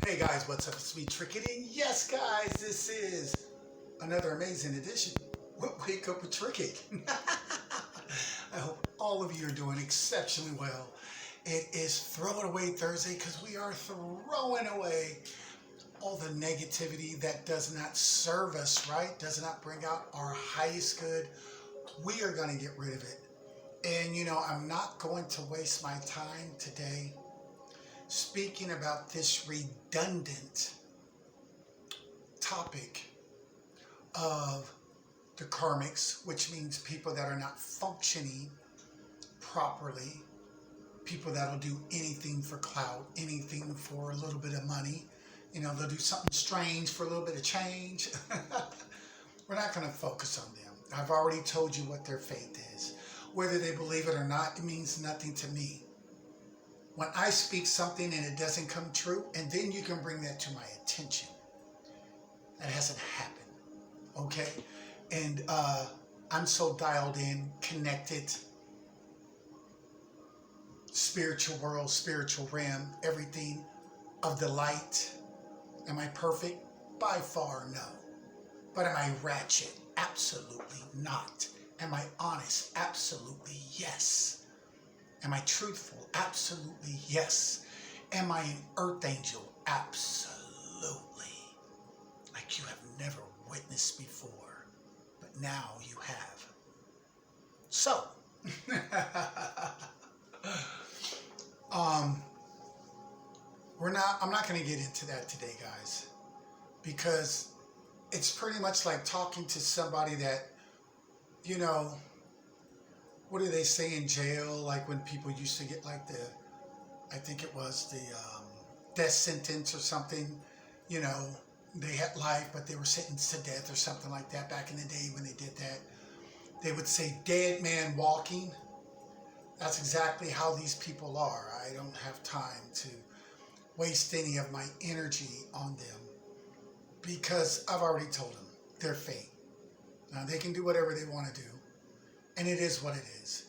Hey guys, what's up? It's me, Trickett, and yes, guys, this is another amazing edition. Wake up with Trickett. I hope all of you are doing exceptionally well. It is Throw It Away Thursday because we are throwing away all the negativity that does not serve us, right? Does not bring out our highest good. We are going to get rid of it. And I'm not going to waste my time today speaking about this redundant topic of the karmics, which means people that are not functioning properly, people that'll do anything for clout, anything for a little bit of money. They'll do something strange for a little bit of change. We're not going to focus on them. I've already told you what their faith is. Whether they believe it or not, it means nothing to me. When I speak something and it doesn't come true, and then you can bring that to my attention. That hasn't happened, okay? And I'm so dialed in, connected, spiritual world, spiritual realm, everything of the light. Am I perfect? By far, no. But am I ratchet? Absolutely not. Am I honest? Absolutely yes. Am I truthful? Absolutely yes. Am I an earth angel? Absolutely. Like you have never witnessed before, but now you have. So, I'm not going to get into that today, guys, because it's pretty much like talking to somebody that, what do they say in jail? Like when people used to get like I think it was the death sentence or something, they had life, but they were sentenced to death or something like that back in the day when they did that. They would say dead man walking. That's exactly how these people are. I don't have time to waste any of my energy on them because I've already told them their fate. Now they can do whatever they want to do, and it is what it is.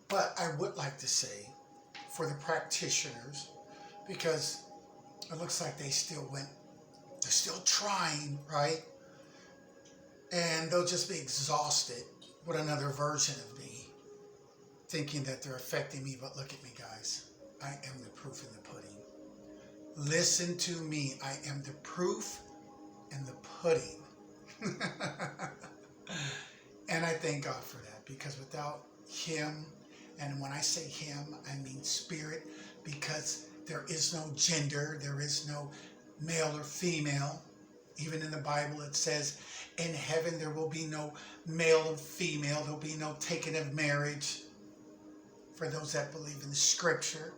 But I would like to say for the practitioners, because it looks like they're still trying, right? And they'll just be exhausted with another version of me, thinking that they're affecting me. But look at me, guys. I am the proof in the pudding. Listen to me. I am the proof in the pudding. And I thank God for that, because without Him, and when I say Him, I mean Spirit, because there is no gender, there is no male or female. Even in the Bible it says, in heaven there will be no male or female, there will be no taking of marriage, for those that believe in the scripture.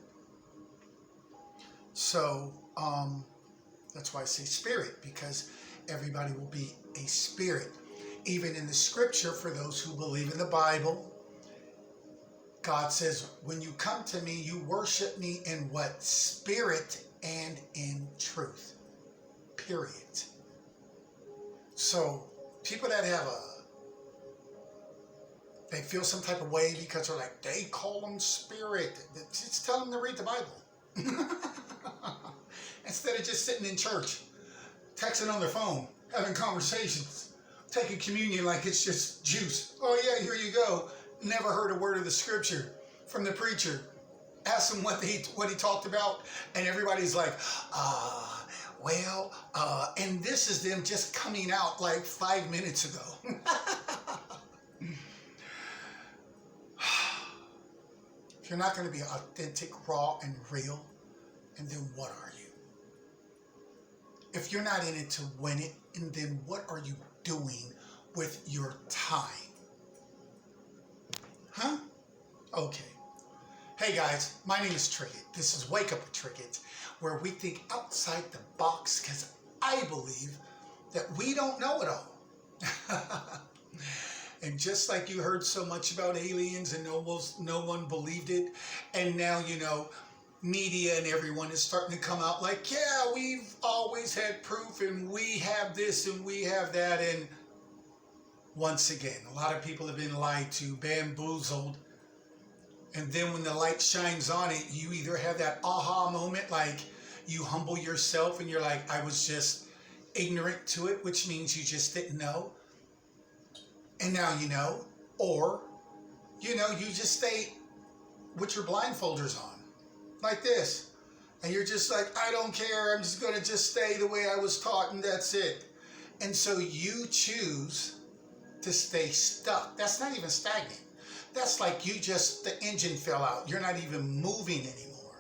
So that's why I say spirit, because everybody will be a spirit. Even in the scripture, for those who believe in the Bible, God says, when you come to me, you worship me in what? Spirit and in truth. Period. So people that they feel some type of way because they're like, they call them spirit. Just tell them to read the Bible. Instead of just sitting in church, texting on their phone, having conversations, taking communion like it's just juice. Oh yeah, here you go. Never heard a word of the scripture from the preacher. Ask him what he talked about, and everybody's like, and this is them just coming out like 5 minutes ago. If you're not going to be authentic, raw, and real, and then what are you? If you're not in it to win it, and then what are you doing with your time? Huh? Okay. Hey guys, my name is Trickett. This is Wake Up with Trickett, where we think outside the box, because I believe that we don't know it all. And just like you heard so much about aliens and almost no one believed it, and now media and everyone is starting to come out like, yeah, we've always had proof, and we have this and we have that. And once again, a lot of people have been lied to, bamboozled. And then when the light shines on it, you either have that aha moment like, you humble yourself and you're like, I was just ignorant to it, which means you just didn't know. And now you know. Or, you just stay with your blindfolders on, like this. And you're just like, I don't care. I'm just going to just stay the way I was taught and that's it. And so you choose to stay stuck. That's not even stagnant. That's like the engine fell out. You're not even moving anymore.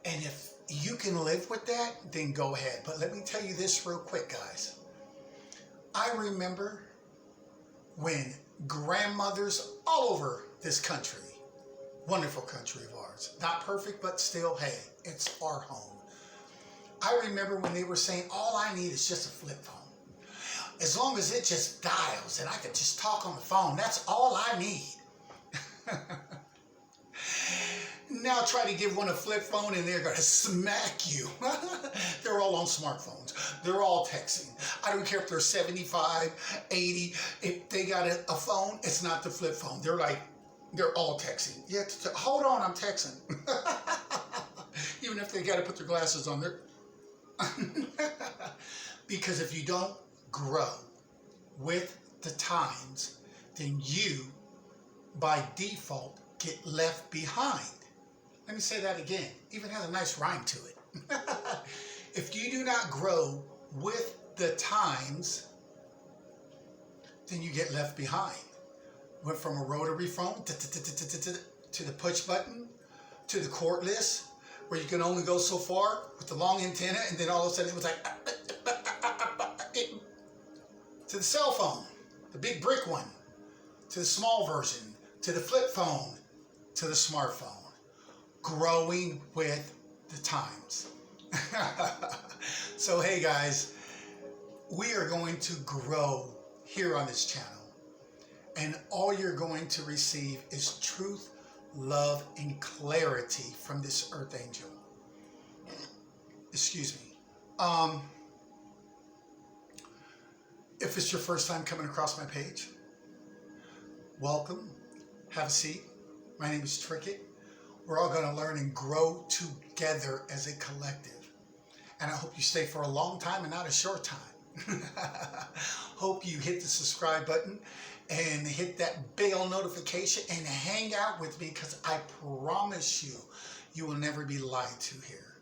And if you can live with that, then go ahead. But let me tell you this real quick, guys. I remember when grandmothers all over this country, wonderful country of ours, not perfect, but still, hey, it's our home. I remember when they were saying, all I need is just a flip phone. As long as it just dials and I can just talk on the phone, that's all I need. Now try to give one a flip phone and they're going to smack you. They're all on smartphones. They're all texting. I don't care if they're 75, 80. If they got a phone, it's not the flip phone. They're all texting. Yeah, hold on, I'm texting. Even if they got to put their glasses on there. Because if you don't grow with the times, then you, by default, get left behind. Let me say that again. Even has a nice rhyme to it. If you do not grow with the times, then you get left behind. Went from a rotary phone to the push button, to the cordless, where you can only go so far with the long antenna, and then all of a sudden it was like, to the cell phone, the big brick one, to the small version, to the flip phone, to the smartphone. Growing with the times. So hey guys, we are going to grow here on this channel. And all you're going to receive is truth, love, and clarity from this earth angel. Excuse me. If it's your first time coming across my page, welcome. Have a seat. My name is Trickett. We're all going to learn and grow together as a collective. And I hope you stay for a long time and not a short time. Hope you hit the subscribe button and hit that bell notification and hang out with me, because I promise you, you will never be lied to here.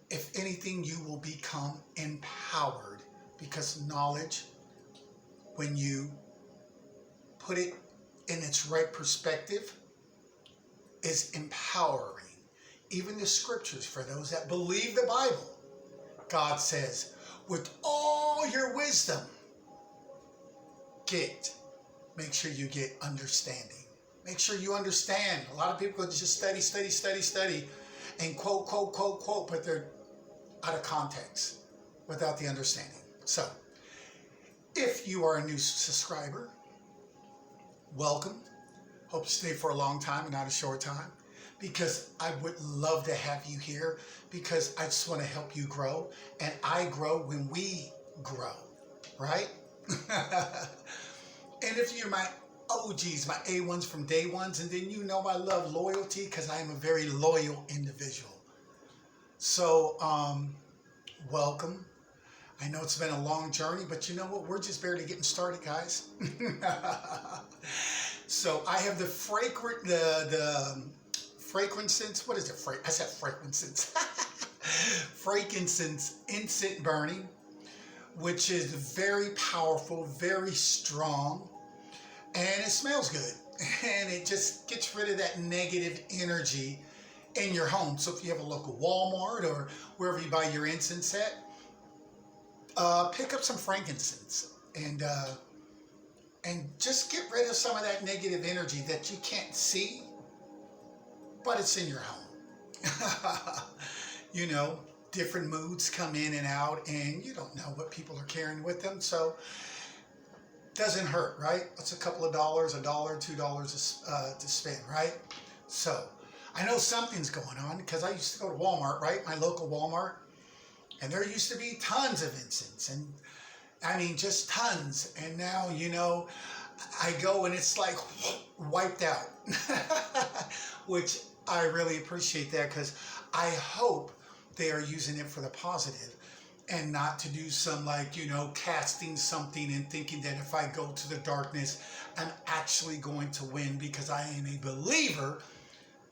If anything, you will become empowered, because knowledge, when you put it in its right perspective, is empowering. Even the scriptures, for those that believe the Bible, God says, with all your wisdom, make sure you get understanding. Make sure you understand. A lot of people just study, and quote, but they're out of context without the understanding. So, if you are a new subscriber, welcome. Hope you stay for a long time and not a short time, because I would love to have you here, because I just want to help you grow, and I grow when we grow, right? And if you're my OGs, my A1s from day ones, and then you know I love loyalty, because I am a very loyal individual. So, welcome. I know it's been a long journey, but you know what? We're just barely getting started, guys. So I have the frankincense. What is it? I said frankincense. Frankincense incense burning, which is very powerful, very strong, and it smells good. And it just gets rid of that negative energy in your home. So if you have a local Walmart or wherever you buy your incense at, pick up some frankincense and just get rid of some of that negative energy that you can't see, but it's in your home. You know, different moods come in and out, and you don't know what people are carrying with them, so doesn't hurt, right? It's a couple of dollars, $1, $2 to spend, right? So I know something's going on, because I used to go to Walmart, right? My local Walmart. And there used to be tons of incense, and I mean, just tons. And now, you know, I go and it's like wiped out, which I really appreciate that, because I hope they are using it for the positive, and not to do some, like, casting something and thinking that if I go to the darkness, I'm actually going to win, because I am a believer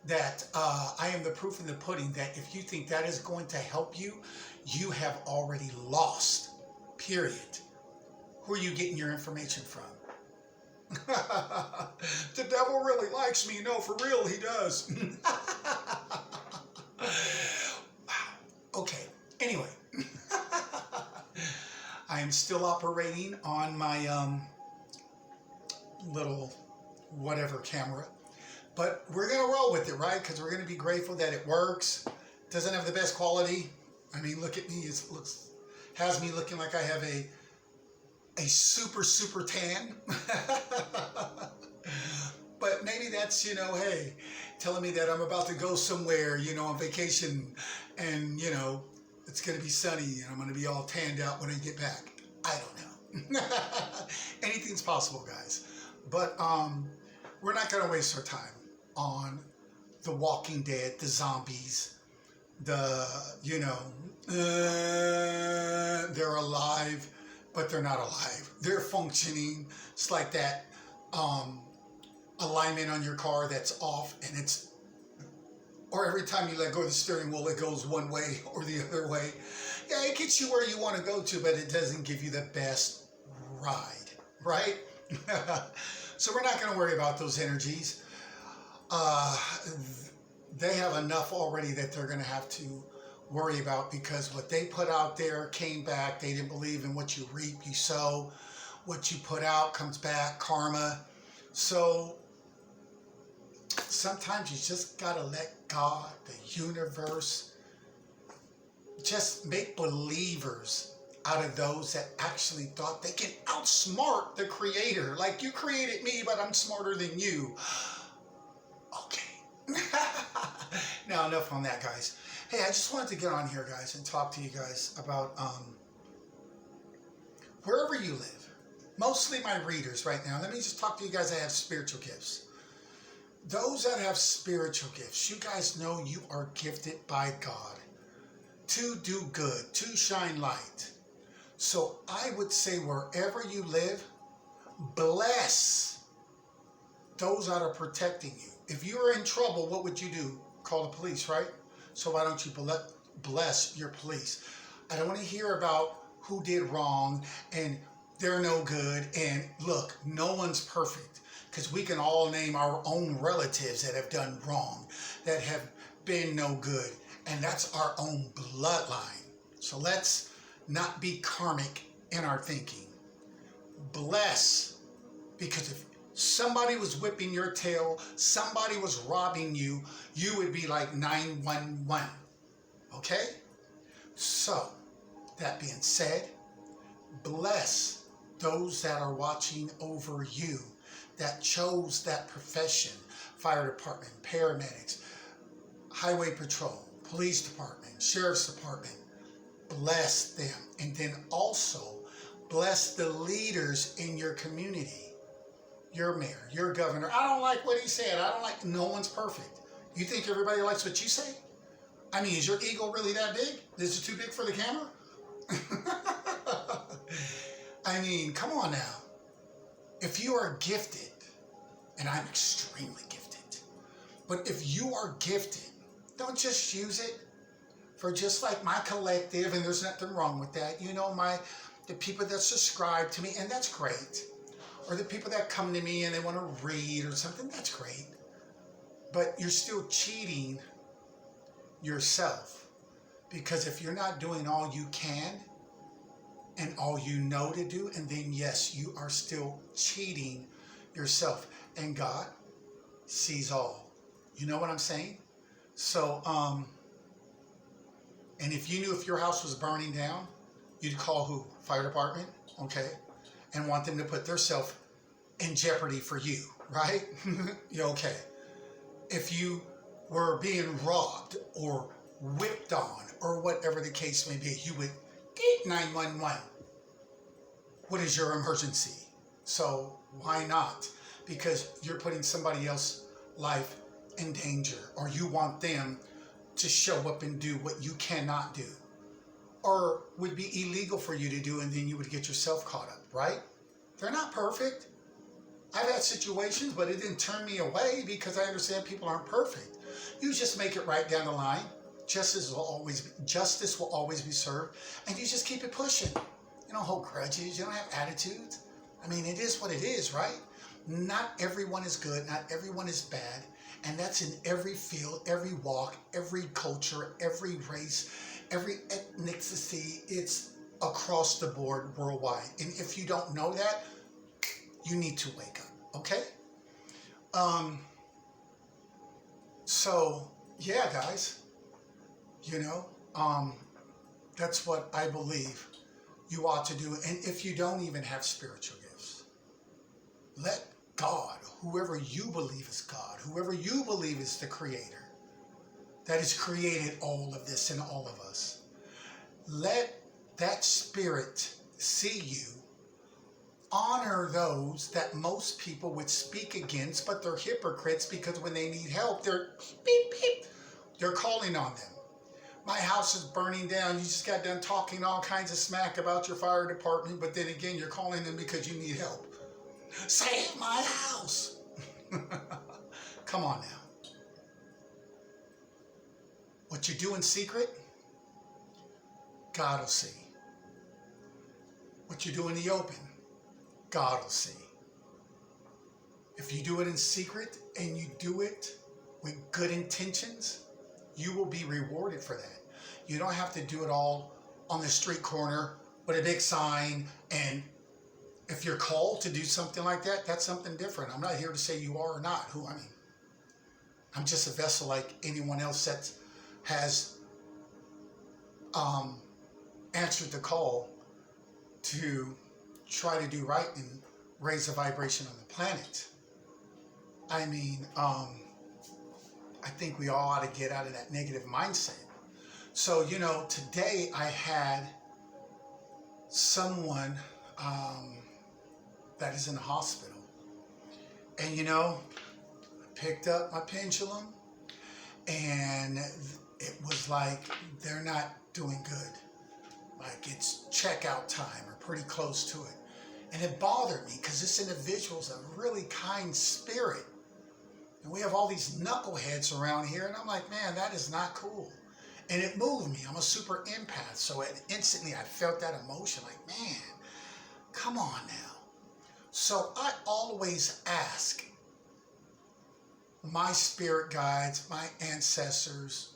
that I am the proof in the pudding that if you think that is going to help you, you have already lost, period. Who are you getting your information from? The devil really likes me. No, for real, he does. Okay, anyway. I am still operating on my little whatever camera. But we're going to roll with it, right? Because we're going to be grateful that it works. Doesn't have the best quality. I mean, look at me. It has me looking like I have a super, super tan. But maybe that's, hey, telling me that I'm about to go somewhere, on vacation, and, it's going to be sunny, and I'm going to be all tanned out when I get back. I don't know. Anything's possible, guys. But we're not going to waste our time on The Walking Dead, the zombies, they're alive, but they're not alive. They're functioning. It's like that alignment on your car that's off, and or every time you let go of the steering wheel, it goes one way or the other way. Yeah, it gets you where you want to go to, but it doesn't give you the best ride, right? So we're not going to worry about those energies. They have enough already that they're going to have to worry about, because what they put out there came back. They didn't believe in what you reap, you sow. What you put out comes back, karma. So sometimes you just got to let God, the universe, just make believers out of those that actually thought they can outsmart the creator. Like, you created me, but I'm smarter than you. Okay. Now, enough on that, guys. Hey, I just wanted to get on here, guys, and talk to you guys about wherever you live. Mostly my readers right now. Let me just talk to you guys that have spiritual gifts. Those that have spiritual gifts, you guys know you are gifted by God to do good, to shine light. So I would say, wherever you live, bless those that are protecting you. If you are in trouble, what would you do? Call the police, right? So why don't you bless your police? I don't want to hear about who did wrong and they're no good. And look, no one's perfect, because we can all name our own relatives that have done wrong, that have been no good. And that's our own bloodline. So let's not be karmic in our thinking. Bless, because if somebody was whipping your tail, somebody was robbing you, you would be like 911. Okay? So, that being said, bless those that are watching over you, that chose that profession. Fire department, paramedics, highway patrol, police department, sheriff's department. Bless them. And then also bless the leaders in your community. Your mayor, your governor. I don't like what he said. No one's perfect. You think everybody likes what you say? I mean, is your ego really that big? Is it too big for the camera? I mean, come on now. If you are gifted, and I'm extremely gifted, but if you are gifted, don't just use it for just like my collective, and there's nothing wrong with that. The people that subscribe to me, and that's great. Or the people that come to me and they want to read or something, that's great. But you're still cheating yourself. Because if you're not doing all you can and all you know to do, and then yes, you are still cheating yourself. And God sees all. You know what I'm saying? So, and if you knew if your house was burning down, you'd call who? Fire department? Okay. And want them to put themselves in jeopardy for you, right? Okay. If you were being robbed or whipped on or whatever the case may be, you would get 911. What is your emergency? So why not? Because you're putting somebody else's life in danger, or you want them to show up and do what you cannot do, or would be illegal for you to do, and then you would get yourself caught up, right? They're not perfect. I've had situations, but it didn't turn me away because I understand people aren't perfect. You just make it right down the line. Justice will always be served, and you just keep it pushing. You don't hold grudges. You don't have attitudes. I mean, it is what it is, right? Not everyone is good. Not everyone is bad. And that's in every field, every walk, every culture, every race, every ethnicity. It's across the board worldwide. And if you don't know that, you need to wake up, okay? So, yeah, guys, you know, that's what I believe you ought to do. And if you don't even have spiritual gifts, let God, whoever you believe is God, whoever you believe is the creator that has created all of this and all of us, let that spirit see you. Honor those that most people would speak against, but they're hypocrites because when they need help, they're beep, beep. They're calling on them. My house is burning down. You just got done talking all kinds of smack about your fire department, but then again, you're calling them because you need help. Save my house. Come on now. What you do in secret, God will see. What you do in the open, God will see. If you do it in secret and you do it with good intentions, you will be rewarded for that. You don't have to do it all on the street corner with a big sign. And if you're called to do something like that, that's something different. I'm not here to say you are or not. I'm just a vessel like anyone else that has answered the call to try to do right and raise the vibration on the planet. I think we all ought to get out of that negative mindset. So, today I had someone that is in the hospital. And, I picked up my pendulum, and it was like they're not doing good. Like it's checkout time or pretty close to it. And it bothered me because this individual's a really kind spirit. And we have all these knuckleheads around here. And I'm like, man, that is not cool. And it moved me. I'm a super empath. So instantly I felt that emotion like, man, come on now. So I always ask my spirit guides, my ancestors,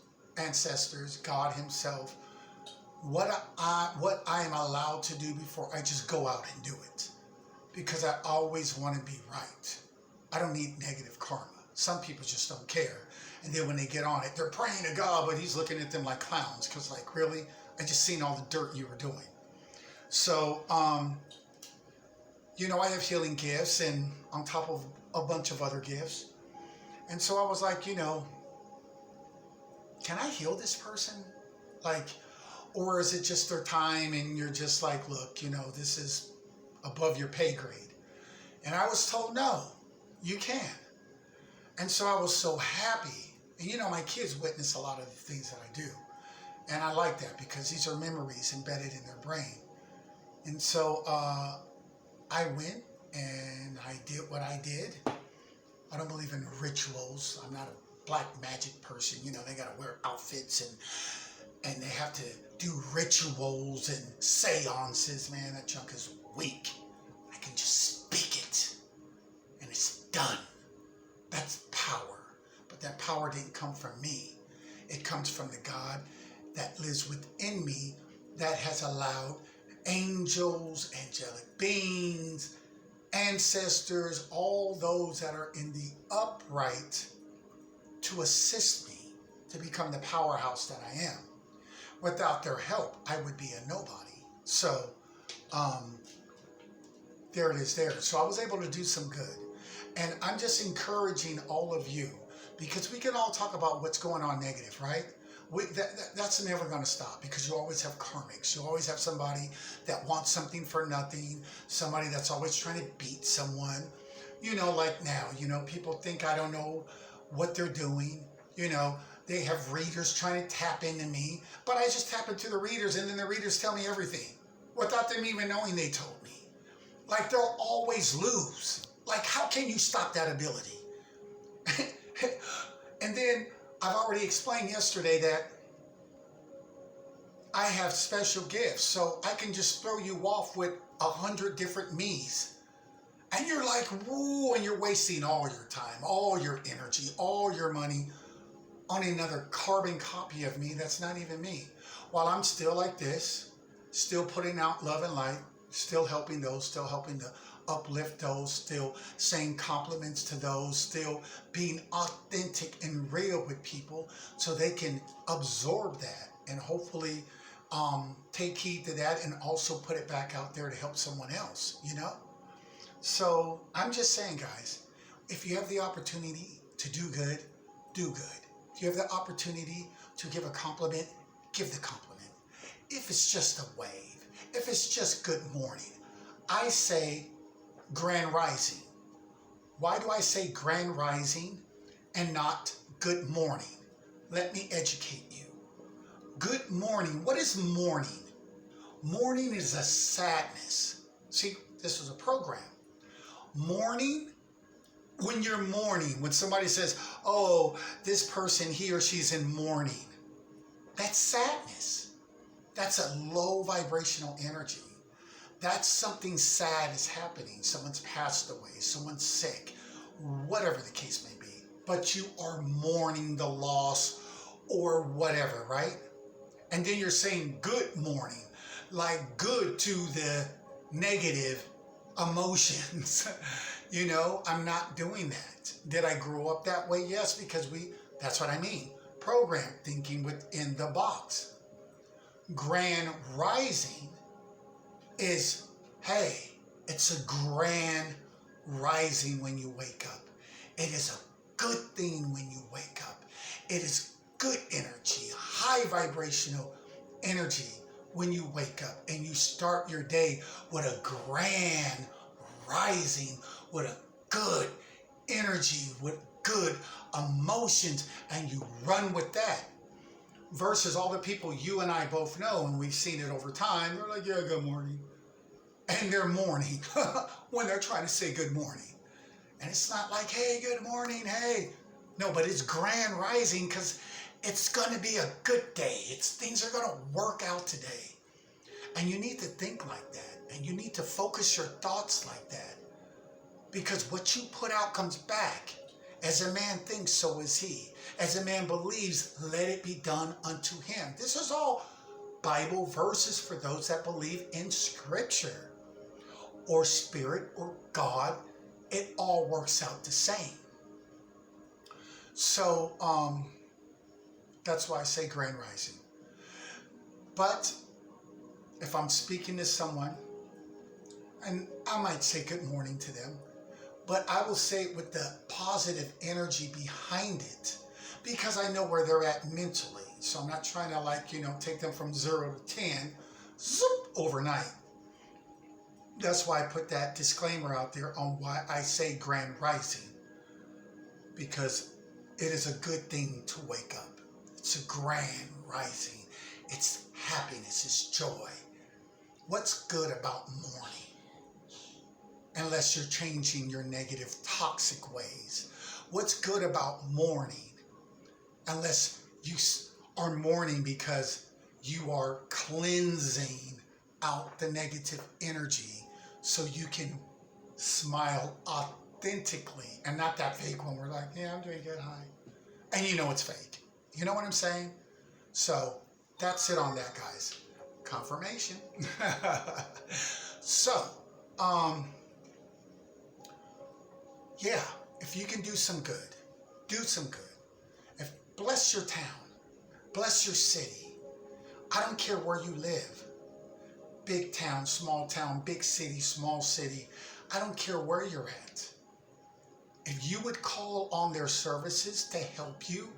God himself, what I am allowed to do before I just go out and do it. Because I always want to be right. I don't need negative karma. Some people just don't care. And then when they get on it, they're praying to God, but he's looking at them like clowns. Because like, really? I just seen all the dirt you were doing. So, I have healing gifts and on top of a bunch of other gifts. And so I was like, can I heal this person? Like, or is it just their time and you're just like, look, this is above your pay grade. And I was told, no, you can. And so I was so happy. And my kids witness a lot of the things that I do. And I like that because these are memories embedded in their brain. And so I went and I did what I did. I don't believe in rituals. I'm not a black magic person. They got to wear outfits and they have to do rituals and seances. Man, that junk is weak. I can just speak it and it's done. That's power. But that power didn't come from me. It comes from the God that lives within me that has allowed angels, angelic beings, ancestors, all those that are in the upright to assist me to become the powerhouse that I am. Without their help, I would be a nobody. So, there it is there. So I was able to do some good. And I'm just encouraging all of you, because we can all talk about what's going on negative, right? That's never going to stop, because you always have karmics. You always have somebody that wants something for nothing, somebody that's always trying to beat someone. Like now, people think I don't know what they're doing. They have readers trying to tap into me, but I just tap into the readers, and then the readers tell me everything without them even knowing they told me. Like, they'll always lose. Like, how can you stop that ability? And then I've already explained yesterday that I have special gifts, so I can just throw you off with 100 different me's. And you're like, woo, and you're wasting all your time, all your energy, all your money on another carbon copy of me that's not even me. While I'm still like this, still putting out love and light, still helping those, still helping to uplift those, still saying compliments to those, still being authentic and real with people so they can absorb that and hopefully take heed to that and also put it back out there to help someone else, you know? So I'm just saying, guys, if you have the opportunity to do good, do good. If you have the opportunity to give a compliment, give the compliment. If it's just a wave, if it's just good morning, I say grand rising. Why do I say grand rising and not good morning? Let me educate you. Good morning. What is morning? Morning is a sadness. See, this was a program. Mourning, when you're mourning, when somebody says, oh, this person, he or she's in mourning, that's sadness. That's a low vibrational energy. That's something sad is happening. Someone's passed away, someone's sick, whatever the case may be. But you are mourning the loss or whatever, right? And then you're saying good morning, like good to the negative emotions. You know, I'm not doing that. Did I grow up that way? Yes, because that's what I mean. Program thinking within the box. Grand rising is, hey, it's a grand rising when you wake up. It is a good thing when you wake up. It is good energy, high vibrational energy when you wake up and you start your day with a grand rising, with a good energy, with good emotions, and you run with that. Versus all the people you and I both know, and we've seen it over time, they're like, yeah, good morning. And they're mourning when they're trying to say good morning. And it's not like, hey, good morning, hey. No, but it's grand rising because it's going to be a good day. Things are going to work out today. And you need to think like that. And you need to focus your thoughts like that. Because what you put out comes back. As a man thinks, so is he. As a man believes, let it be done unto him. This is all Bible verses for those that believe in Scripture or Spirit or God. It all works out the same. So that's why I say grand rising. But if I'm speaking to someone, and I might say good morning to them, but I will say it with the positive energy behind it because I know where they're at mentally. So I'm not trying to take them from 0 to 10 zoop, overnight. That's why I put that disclaimer out there on why I say grand rising, because it is a good thing to wake up. It's a grand rising. It's happiness, it's joy. What's good about morning? Unless you're changing your negative, toxic ways. What's good about mourning? Unless you are mourning because you are cleansing out the negative energy so you can smile authentically and not that fake one. We're like, yeah, I'm doing good, hi. And you know it's fake. You know what I'm saying? So that's it on that, guys. Confirmation. So, yeah, if you can do some good, do some good. Bless your town, bless your city. I don't care where you live. Big town, big city, small city. I don't care where you're at. If you would call on their services to help you,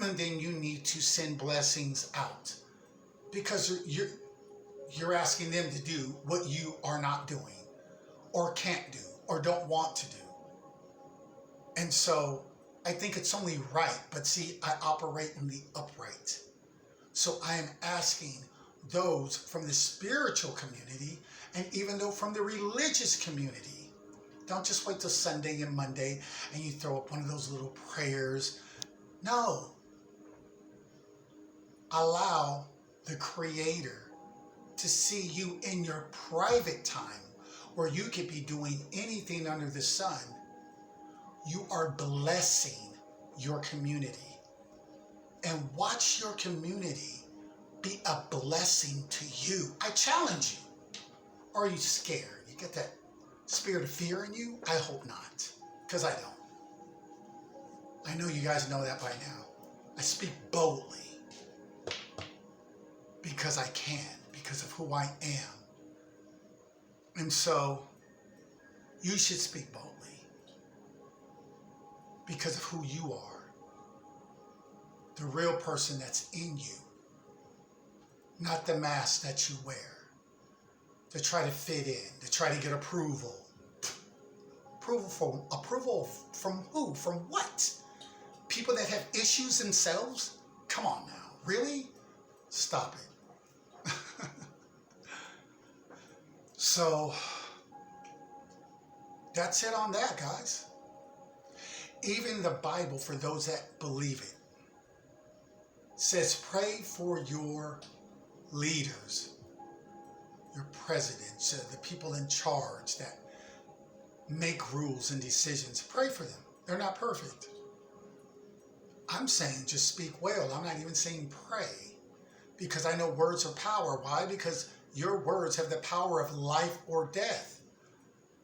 and then you need to send blessings out because you're asking them to do what you are not doing or can't do or don't want to do. And so I think it's only right. But see, I operate in the upright. So I am asking those from the spiritual community and even though from the religious community, don't just wait till Sunday and Monday and you throw up one of those little prayers. No. Allow the Creator to see you in your private time where you could be doing anything under the sun. You are blessing your community. And watch your community be a blessing to you. I challenge you. Or are you scared? You get that spirit of fear in you? I hope not, because I don't. I know you guys know that by now. I speak boldly because I can, because of who I am. And so you should speak boldly because of who you are, the real person that's in you, not the mask that you wear to try to fit in, to try to get approval. Approval from who? From what? People that have issues themselves? Come on now, really? Stop it. So that's it on that, guys. Even the Bible, for those that believe it, says pray for your leaders, your presidents, the people in charge that make rules and decisions. Pray for them. They're not perfect. I'm saying just speak well. I'm not even saying pray, because I know words are power. Why? Because your words have the power of life or death.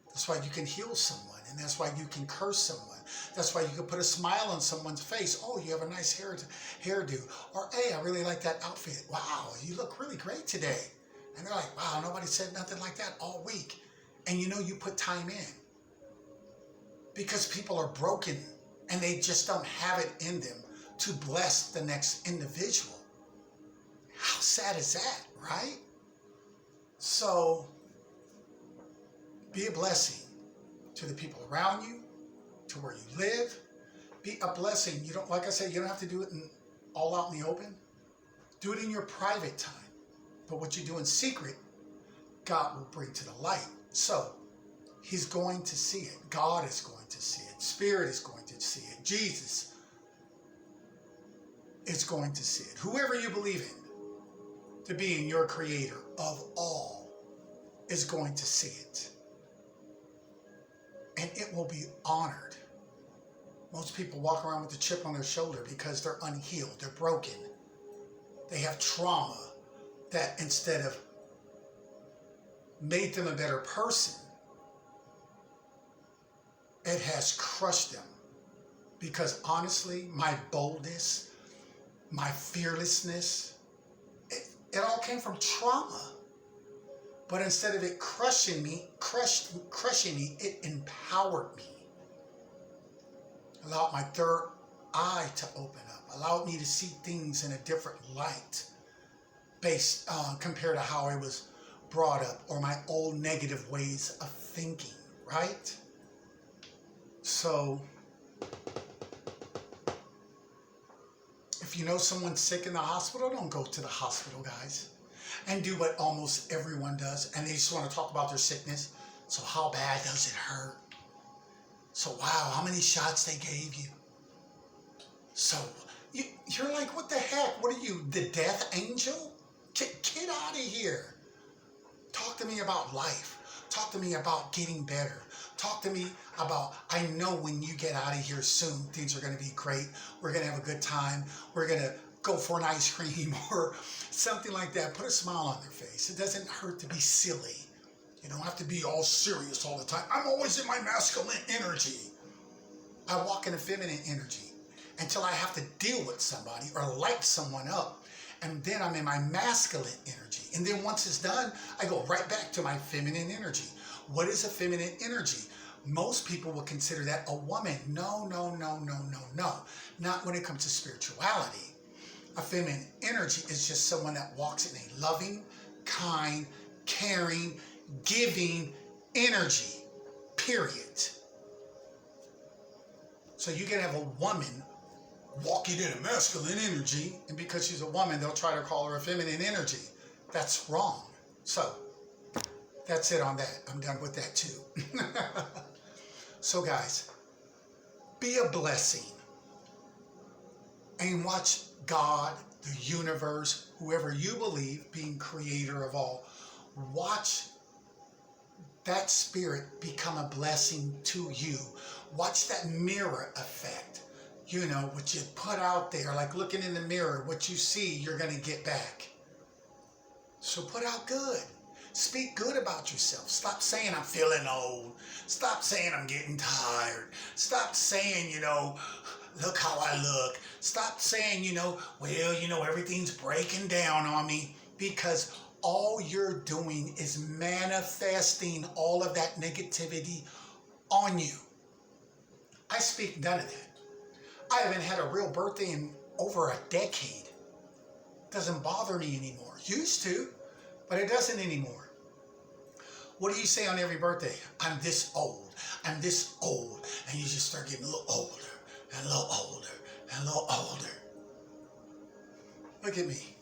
That's why you can heal someone, and that's why you can curse someone. That's why you can put a smile on someone's face. Oh, you have a nice hairdo. Or, hey, I really like that outfit. Wow, you look really great today. And they're like, wow, nobody said nothing like that all week. And you know you put time in. Because people are broken and they just don't have it in them to bless the next individual. How sad is that, right? So be a blessing to the people around you, to where you live. Be a blessing. You don't, like I said, you don't have to do it all out in the open. Do it in your private time. But what you do in secret, God will bring to the light. So He's going to see it. God is going to see it. Spirit is going to see it. Jesus is going to see it. Whoever you believe in to being your creator of all is going to see it. And it will be honored. Most people walk around with a chip on their shoulder because they're unhealed. They're broken. They have trauma that instead of made them a better person, it has crushed them. Because honestly, my boldness, my fearlessness, it all came from trauma. But instead of it crushing me, it empowered me. Allowed my third eye to open up. Allowed me to see things in a different light based compared to how I was brought up or my old negative ways of thinking, right? So if you know someone's sick in the hospital, don't go to the hospital, guys. And do what almost everyone does. And they just want to talk about their sickness. So how bad does it hurt? So wow, how many shots they gave you? So you're like, what the heck? What are you, the death angel? Get out of here. Talk to me about life. Talk to me about getting better. Talk to me about, I know when you get out of here soon, things are going to be great. We're going to have a good time. We're going to go for an ice cream or something like that. Put a smile on their face. It doesn't hurt to be silly. You don't have to be all serious all the time. I'm always in my masculine energy. I walk in a feminine energy until I have to deal with somebody or light someone up. And then I'm in my masculine energy. And then once it's done, I go right back to my feminine energy. What is a feminine energy? Most people will consider that a woman. No. Not when it comes to spirituality. A feminine energy is just someone that walks in a loving, kind, caring, giving energy. Period. So So you can have a woman walking in a masculine energy, and because she's a woman, they'll try to call her a feminine energy. That's wrong. So that's it on that. I'm done with that too. So guys, be a blessing and watch God, the universe, whoever you believe, being creator of all, watch that spirit become a blessing to you. Watch that mirror effect. You know, what you put out there, like looking in the mirror, what you see, you're going to get back. So put out good. Speak good about yourself. Stop saying I'm feeling old. Stop saying I'm getting tired. Stop saying, you know, look how I look. Stop saying, you know, well, you know, everything's breaking down on me, because all you're doing is manifesting all of that negativity on you. I speak none of that. I haven't had a real birthday in over a decade. Doesn't bother me anymore. Used to, but it doesn't anymore. What do you say on every birthday? I'm this old. I'm this old. And you just start getting a little older and a little older and a little older. Look at me.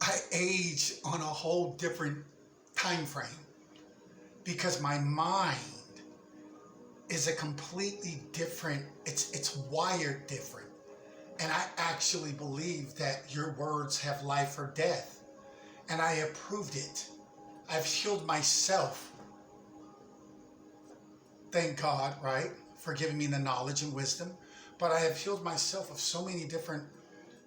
I age on a whole different time frame because my mind is a completely different, it's wired different. And I actually believe that your words have life or death. And I approved it. I've healed myself. Thank God, right? For giving me the knowledge and wisdom. But I have healed myself of so many different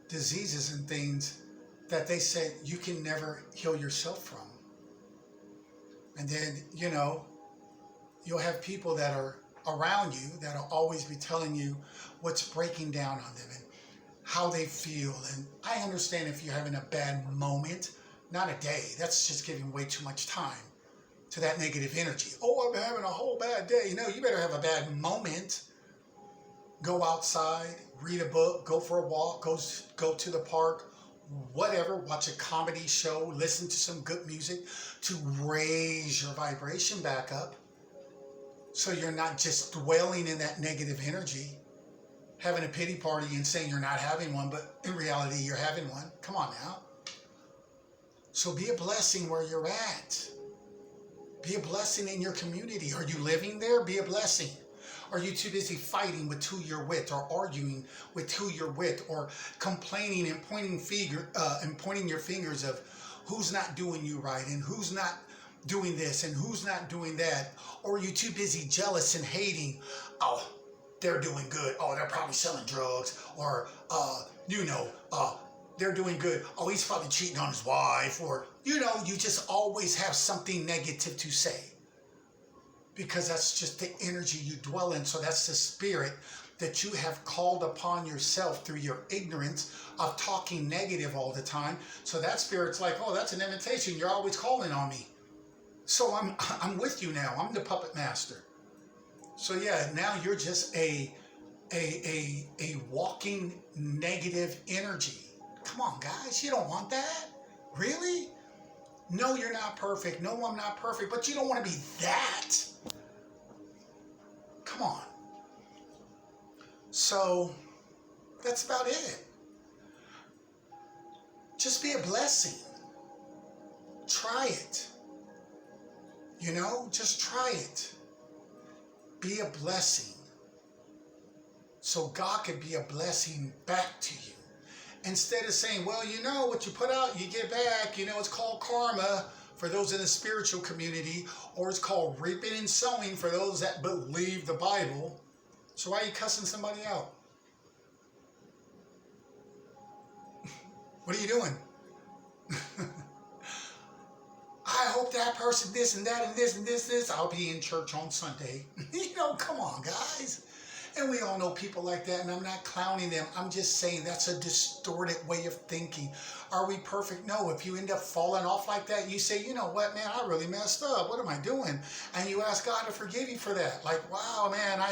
diseases and things that they said you can never heal yourself from. And then, you know, you'll have people that are around you that'll always be telling you what's breaking down on them and how they feel. And I understand if you're having a bad moment, not a day. That's just giving way too much time to that negative energy. Oh, I'm having a whole bad day. No, you better have a bad moment. Go outside, read a book, go for a walk, go to the park, whatever, watch a comedy show, listen to some good music to raise your vibration back up. So you're not just dwelling in that negative energy, having a pity party and saying you're not having one, but in reality you're having one. Come on now. So be a blessing where you're at. Be a blessing in your community. Are you living there? Be a blessing. Are you too busy fighting with who you're with, or arguing with who you're with, or complaining and pointing your fingers of who's not doing you right and who's not doing this and who's not doing that? Or are you too busy jealous and hating? Oh, they're doing good. Oh, they're probably selling drugs. Or, they're doing good. Oh, he's probably cheating on his wife. Or, you just always have something negative to say. Because that's just the energy you dwell in. So that's the spirit that you have called upon yourself through your ignorance of talking negative all the time. So that spirit's like, oh, that's an invitation. You're always calling on me. So I'm with you now. I'm the puppet master. So yeah, now you're just a walking negative energy. Come on, guys, you don't want that? Really? No, you're not perfect. No, I'm not perfect. But you don't want to be that. Come on. So that's about it. Just be a blessing. Try it. Just try it. Be a blessing. So God can be a blessing back to you. Instead of saying, well, what you put out, you get back. It's called karma for those in the spiritual community, or it's called reaping and sowing for those that believe the Bible. So why are you cussing somebody out? What are you doing? I hope that person this and that and this and this. I'll be in church on Sunday. Come on, guys. And we all know people like that, and I'm not clowning them. I'm just saying that's a distorted way of thinking. Are we perfect? No. If you end up falling off like that, you say, you know what, man, I really messed up. What am I doing? And you ask God to forgive you for that. Like, wow, man,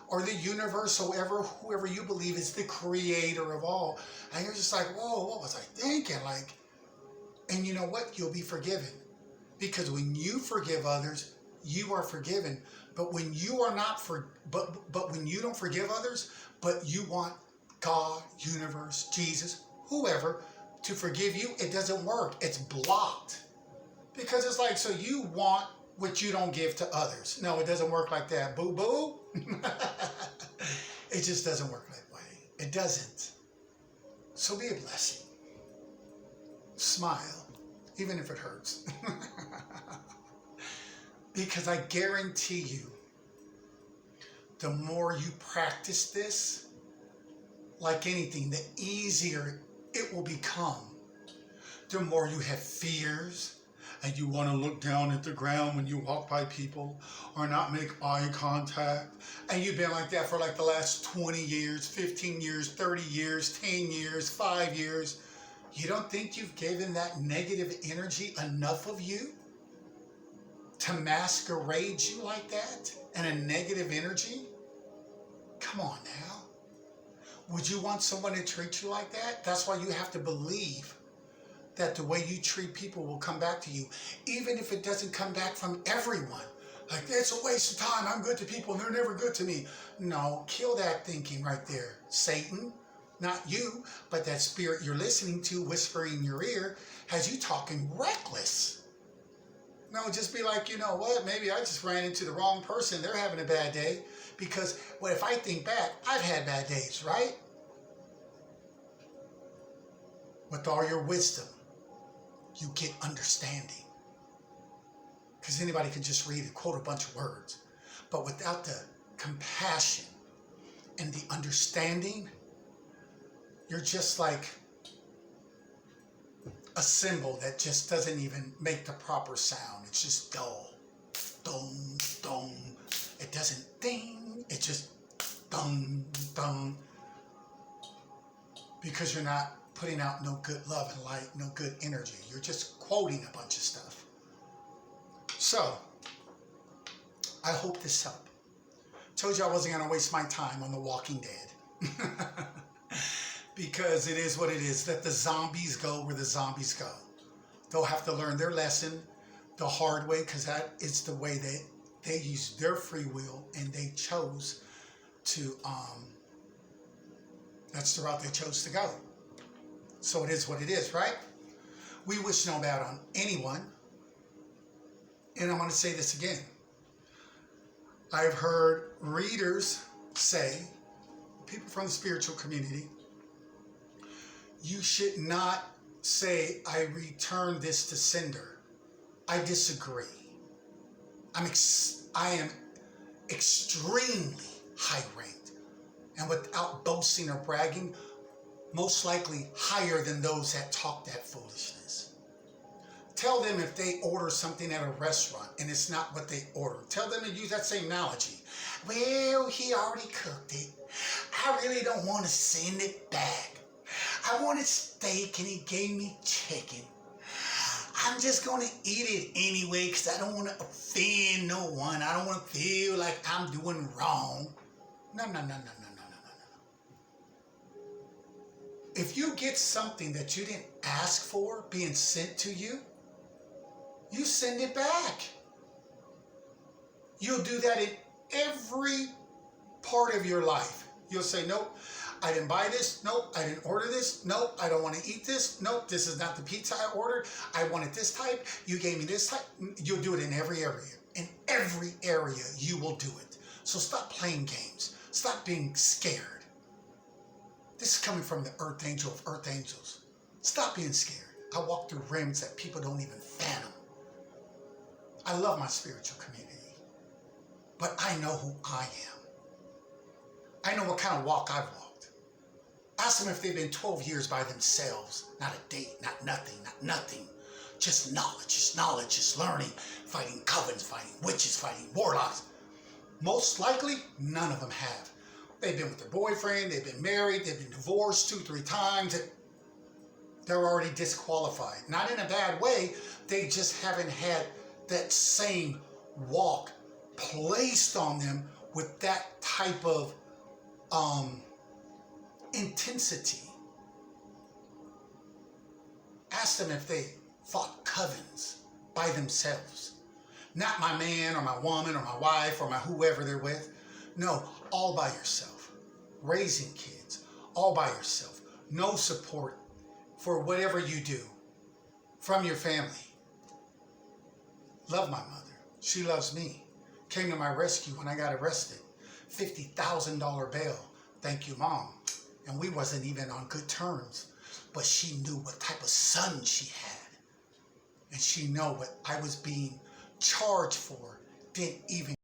or the universe, whoever you believe is the creator of all. And you're just like, whoa, what was I thinking? And you know what? You'll be forgiven. Because when you forgive others, you are forgiven. But when you are not but when you don't forgive others, but you want God, universe, Jesus, whoever to forgive you, it doesn't work. It's blocked. Because it's like, so you want what you don't give to others. No, it doesn't work like that. Boo boo. It just doesn't work that way. It doesn't. So be a blessing. Smile, even if it hurts. Because I guarantee you, the more you practice this, like anything, the easier it will become. The more you have fears, and you want to look down at the ground when you walk by people, or not make eye contact, and you've been like that for like the last 20 years, 15 years, 30 years, 10 years, 5 years, you don't think you've given that negative energy enough of you to masquerade you like that, and a negative energy? Come on now. Would you want someone to treat you like that? That's why you have to believe that the way you treat people will come back to you, even if it doesn't come back from everyone. Like, it's a waste of time. I'm good to people and they're never good to me. No, kill that thinking right there. Satan, not you, but that spirit you're listening to whispering in your ear has you talking reckless. No, just be like, you know what? Maybe I just ran into the wrong person. They're having a bad day. Because, well, if I think back, I've had bad days, right? With all your wisdom, you get understanding. Because anybody can just read and quote a bunch of words. But without the compassion and the understanding, you're just like a cymbal that just doesn't even make the proper sound. It's just dull. Dum, dum. It doesn't ding. It just dum, dum. Because you're not putting out no good love and light, no good energy. You're just quoting a bunch of stuff. So, I hope this helped. Told you I wasn't going to waste my time on The Walking Dead. Because it is what it is. Let the zombies go where the zombies go. They'll have to learn their lesson the hard way, because that is the way they use their free will, and they chose to, that's the route they chose to go. So it is what it is, right? We wish no bad on anyone. And I'm going to say this again. I've heard readers say, people from the spiritual community, you should not say, I return this to sender. I disagree. I am extremely high ranked, and without boasting or bragging, most likely higher than those that talk that foolishness. Tell them if they order something at a restaurant and it's not what they ordered. Tell them to use that same analogy. Well, he already cooked it. I really don't want to send it back. I wanted steak and he gave me chicken. I'm just going to eat it anyway because I don't want to offend no one. I don't want to feel like I'm doing wrong. No. If you get something that you didn't ask for being sent to you, you send it back. You'll do that in every part of your life. You'll say, nope, I didn't buy this. Nope, I didn't order this. Nope, I don't want to eat this. Nope, this is not the pizza I ordered. I wanted this type. You gave me this type. You'll do it in every area. In every area, you will do it. So stop playing games. Stop being scared. This is coming from the Earth Angel of Earth Angels. Stop being scared. I walk through rims that people don't even fathom. I love my spiritual community, but I know who I am. I know what kind of walk I've walked. Ask them if they've been 12 years by themselves. Not a date, not nothing. Just knowledge, just learning, fighting covens, fighting witches, fighting warlocks. Most likely, none of them have. They've been with their boyfriend, they've been married, they've been divorced 2-3 times. They're already disqualified. Not in a bad way, they just haven't had that same walk placed on them with that type of intensity. Ask them if they fought covens by themselves. Not my man or my woman or my wife or my whoever they're with. No, all by yourself. Raising kids, all by yourself. No support for whatever you do from your family. Love my mother. She loves me. Came to my rescue when I got arrested. $50,000 bail. Thank you, Mom. And we wasn't even on good terms. But she knew what type of son she had. And she know what I was being charged for didn't even